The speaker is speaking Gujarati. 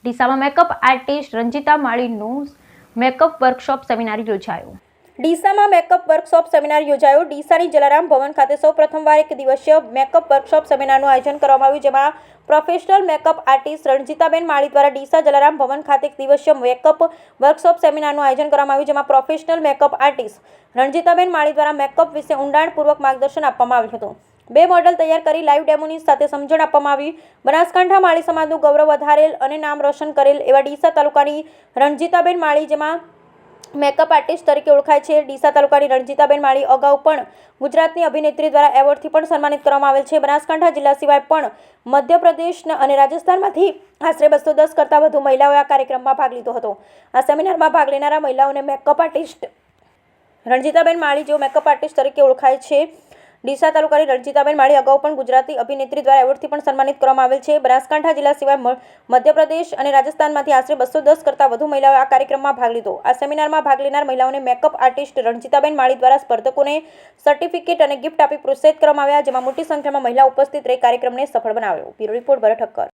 ડીસામાં મેકઅપ આર્ટિસ્ટ રંજીતા માળીનું મેકઅપ વર્કશોપ સેમિનાર યોજાયો। ડીસામાં મેકઅપ વર્કશોપ સેમિનાર યોજાયો। ડીસાની જલારામ ભવન ખાતે સૌ પ્રથમવાર એક દિવસીય મેકઅપ વર્કશોપ સેમિનારનું આયોજન કરવામાં આવ્યું, જેમાં પ્રોફેશનલ મેકઅપ આર્ટિસ્ટ રંજીતાબેન માળી દ્વારા ડીસા જલારામ ભવન ખાતે એક દિવસીય મેકઅપ વર્કશોપ સેમિનારનું આયોજન કરવામાં આવ્યું, જેમાં પ્રોફેશનલ મેકઅપ આર્ટિસ્ટ રંજીતાબેન માળી દ્વારા મેકઅપ વિશે ઊંડાણપૂર્વક માર્ગદર્શન આપવામાં આવ્યું હતું। 2 મોડલ તૈયાર કરી લાઈવ ડેમોની સાથે સમજણ આપવામાં આવી। બનાસકાંઠા માળી સમાજનું ગૌરવ વધારેલ અને નામ રોશન કરેલ એવા ડીસા તાલુકાની રંજીતાબેન માળી, જેમાં મેકઅપ આર્ટિસ્ટ તરીકે ઓળખાય છે। ડીસા તાલુકાની રંજીતાબેન માળી અગાઉ પણ ગુજરાતની અભિનેત્રી દ્વારા એવોર્ડથી પણ સન્માનિત કરવામાં આવેલ છે। બનાસકાંઠા જિલ્લા સિવાય પણ મધ્યપ્રદેશ અને રાજસ્થાનમાંથી આશરે 210 કરતાં વધુ મહિલાઓએ આ કાર્યક્રમમાં ભાગ લીધો હતો। આ સેમિનારમાં ભાગ લેનારા મહિલાઓને મેકઅપ આર્ટિસ્ટ રંજીતાબેન માળી, જેઓ મેકઅપ આર્ટિસ્ટ તરીકે ઓળખાય છે, ડીસા તાલુકાની રંજીતાબેન માળી અગાઉ પણ ગુજરાતી અભિનેત્રી દ્વારા એવોર્ડથી પણ સન્માનિત કરવામાં આવેલ છે। બનાસકાંઠા જિલ્લા સિવાય મધ્યપ્રદેશ અને રાજસ્થાનમાંથી આશરે 210 કરતાં વધુ મહિલાઓએ આ કાર્યક્રમમાં ભાગ લીધો। આ સેમિનારમાં ભાગ લેનાર મહિલાઓને મેકઅપ આર્ટિસ્ટ રંજીતાબેન માળી દ્વારા સ્પર્ધકોને સર્ટિફિકેટ અને ગિફ્ટ આપી પ્રોત્સાહિત કરવામાં આવ્યા, જેમાં મોટી સંખ્યામાં મહિલાઓ ઉપસ્થિત રહી કાર્યક્રમને સફળ બનાવ્યો। બ્યુરો રિપોર્ટ ભરત ઠક્કર।